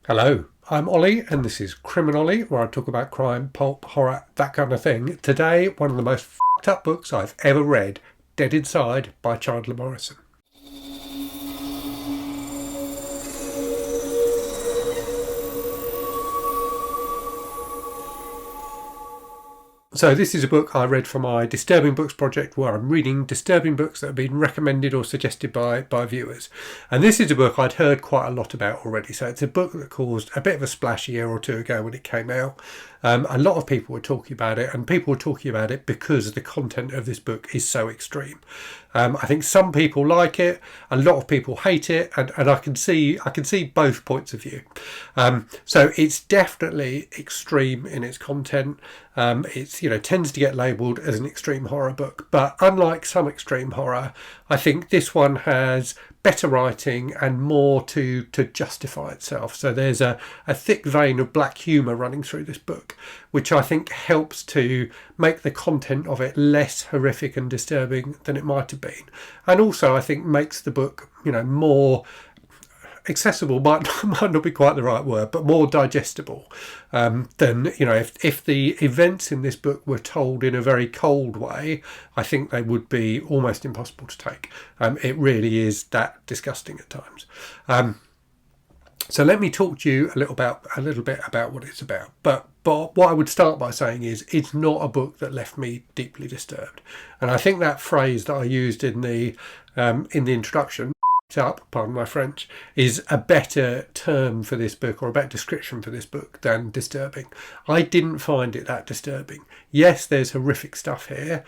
Hello, I'm Ollie, and this is Criminally, where I talk about crime, pulp, horror, that kind of thing. Today, one of the most f***ed up books I've ever read, Dead Inside by Chandler Morrison. So this is a book I read for my Disturbing Books project, where I'm reading disturbing books that have been recommended or suggested by viewers. And this is a book I'd heard quite a lot about already. So it's a book that caused a bit of a splash a year or two ago when it came out. A lot of people were talking about it, and people were talking about it because the content of this book is so extreme. I think some people like it, a lot of people hate it, and I can see both points of view. So it's definitely extreme in its content. It's tends to get labelled as an extreme horror book, but unlike some extreme horror, I think this one has better writing and more to justify itself. So there's a thick vein of black humour running through this book, which I think helps to make the content of it less horrific and disturbing than it might have been. And also I think makes the book, more accessible, might not be quite the right word, but more digestible than, if the events in this book were told in a very cold way, I think they would be almost impossible to take. It really is that disgusting at times. So let me talk to you a little bit about what it's about. But what I would start by saying is it's not a book that left me deeply disturbed. And I think that phrase that I used in the introduction, up, pardon my French, is a better term for this book, or a better description for this book, than disturbing. I didn't find it that disturbing. Yes, there's horrific stuff here.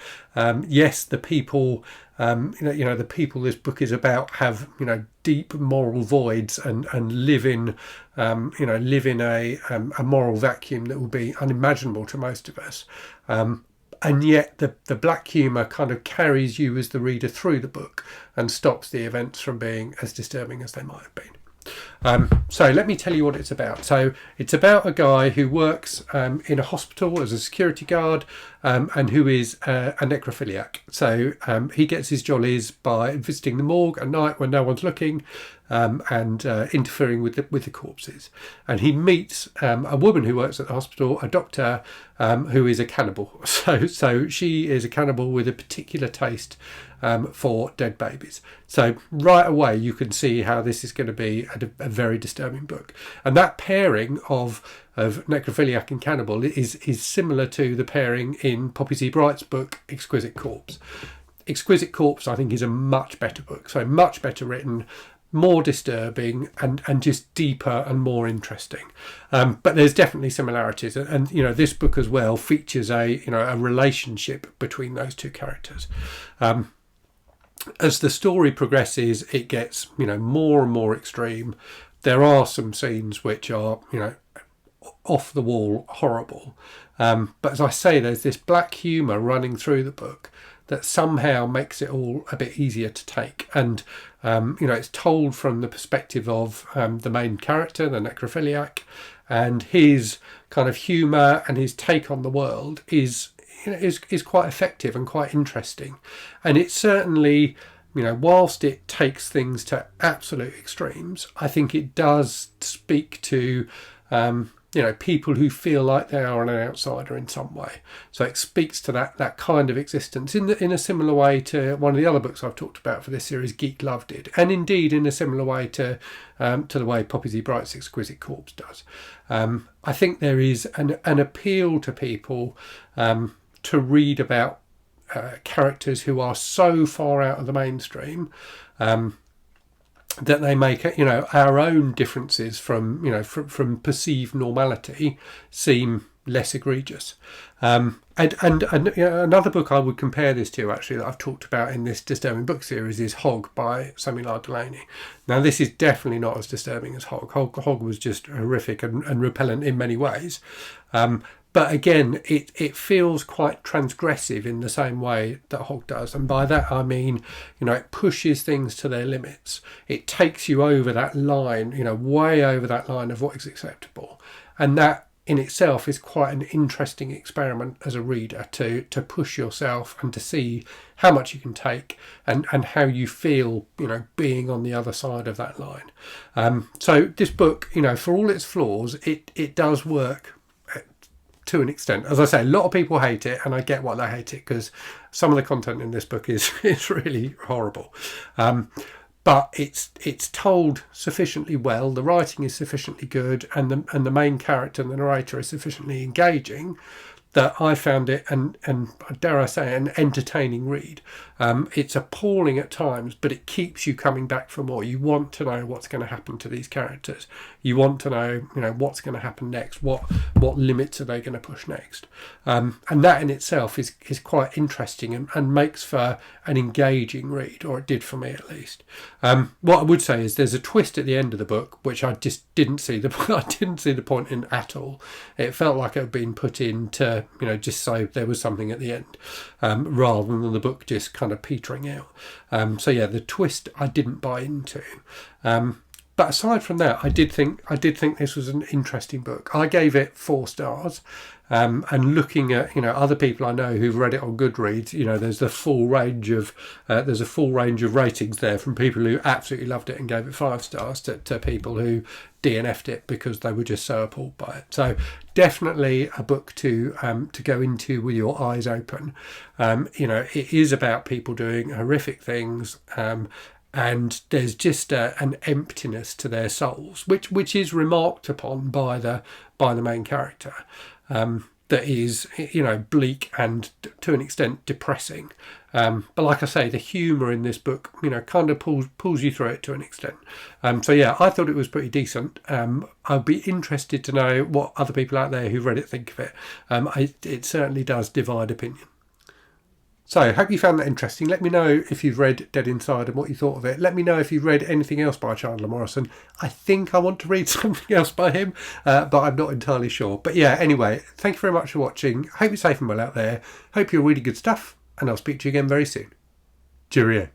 Yes, the people, the people this book is about have, deep moral voids and live in a moral vacuum that would be unimaginable to most of us. And yet the black humour kind of carries you as the reader through the book and stops the events from being as disturbing as they might have been. So let me tell you what it's about. So it's about a guy who works in a hospital as a security guard and who is a necrophiliac. So he gets his jollies by visiting the morgue at night when no one's looking and interfering with the corpses. And he meets a woman who works at the hospital, a doctor who is a cannibal. So she is a cannibal with a particular taste for dead babies. So right away you can see how this is going to be a very disturbing book. And that pairing of necrophiliac and cannibal is similar to the pairing in Poppy C. Bright's book Exquisite Corpse. Exquisite Corpse, I think, is a much better book, so much better written, more disturbing, and just deeper and more interesting. But there's definitely similarities, and this book as well features a relationship between those two characters. As the story progresses, it gets more and more extreme. There are some scenes which are off the wall horrible, but as I say, there's this black humour running through the book that somehow makes it all a bit easier to take. And it's told from the perspective of the main character, the necrophiliac, and his kind of humour and his take on the world is quite effective and quite interesting. And it certainly, whilst it takes things to absolute extremes, I think it does speak to people who feel like they are an outsider in some way. So it speaks to that kind of existence in a similar way to one of the other books I've talked about for this series, Geek Love, did, and indeed in a similar way to the way Poppy C. Bright's Exquisite Corpse does. I think there is an appeal to people to read about characters who are so far out of the mainstream that they make our own differences from perceived normality seem less egregious. And another book I would compare this to, actually, that I've talked about in this disturbing book series, is Hog by Samuel Delaney. Now, this is definitely not as disturbing as Hog. Hog was just horrific and repellent in many ways. But again, it feels quite transgressive in the same way that Hog does. And by that I mean, it pushes things to their limits. It takes you over that line, way over that line of what is acceptable. And that in itself is quite an interesting experiment as a reader to push yourself and to see how much you can take and how you feel, being on the other side of that line. So this book, for all its flaws, it does work to an extent. As I say, a lot of people hate it, and I get why they hate it, because some of the content in this book is really horrible. But it's told sufficiently well, the writing is sufficiently good, and the main character and the narrator is sufficiently engaging that I found it, and dare I say, an entertaining read. It's appalling at times, but it keeps you coming back for more. You want to know what's going to happen to these characters. You want to know, what's going to happen next. What limits are they going to push next? And that in itself is quite interesting and makes for an engaging read, or it did for me at least. What I would say is there's a twist at the end of the book which I just didn't see the point in at all. It felt like it had been put in to just so there was something at the end, rather than the book just kind of petering out. So yeah, the twist I didn't buy into. But aside from that, I did think this was an interesting book. I gave it 4 stars. And looking at other people I know who've read it on Goodreads, there's a full range of ratings there, from people who absolutely loved it and gave it 5 stars to people who DNF'd it because they were just so appalled by it. So definitely a book to go into with your eyes open. It is about people doing horrific things. And there's just an emptiness to their souls, which is remarked upon by the main character, that is bleak and to an extent depressing. But like I say, the humour in this book kind of pulls you through it to an extent. So yeah, I thought it was pretty decent. I'd be interested to know what other people out there who've read it think of it. It certainly does divide opinion. So I hope you found that interesting. Let me know if you've read Dead Inside and what you thought of it. Let me know if you've read anything else by Chandler Morrison. I think I want to read something else by him, but I'm not entirely sure. But yeah, anyway, thank you very much for watching. Hope you're safe and well out there. Hope you're reading good stuff, and I'll speak to you again very soon. Cheerio.